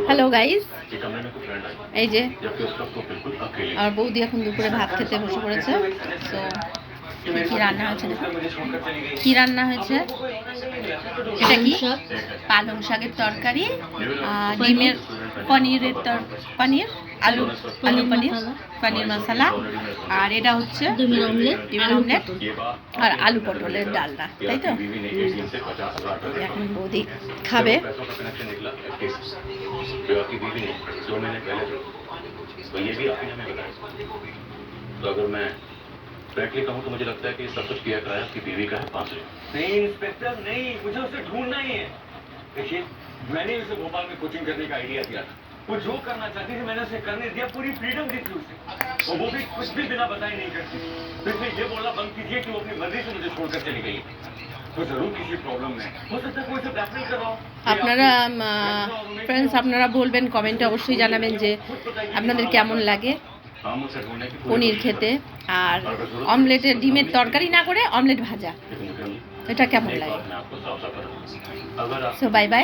Hello guys, এই যে আমার বৌদি এখন দুপুরে ভাত খেতে বসে পড়েছে। তো কি রান্না হয়েছে দেখুন, কি রান্না হয়েছে। এটা কি পালং শাকের তরকারি, ডিমের পনিরের পনির আলু আলু পনির পনির মশলা, আর এটা হচ্ছে ডিমের অমলেট আর আলু পটলের ডালনা, তাই তো। এখন বৌদি খাবে। फ्रैंकली कहूँ तो मुझे लगता है कि सब कुछ किया कराया आपकी बीवी का है फांसी। नहीं इंस्पेक्टर नहीं, मुझे उसे ढूंढना ही है। देखिए, मैंने उसे भोपाल में कोचिंग करने का आइडिया दिया था। वो जो करना चाहती थी मैंने उसे करने दिया, पूरी फ्रीडम दी थी उसे, और वो भी कुछ भी बिना बताए नहीं करती। तो इसलिए ये बोलना बंद कीजिए कि वो अपनी मर्जी से मुझे छोड़कर चली गई। तो जरूर किसी प्रॉब्लम में हो सकता है कोई से ब्लैकमेल कर रहा हो। আপনারা ফ্রেন্ডস আপনারা বলবেন, কমেন্টে অবশ্যই জানাবেন যে আপনাদের কেমন লাগে পনির খেতে, আর অমলেটের ডিমের তরকারি না করে অমলেট ভাজা, এটা কেমন লাগে। So bye bye.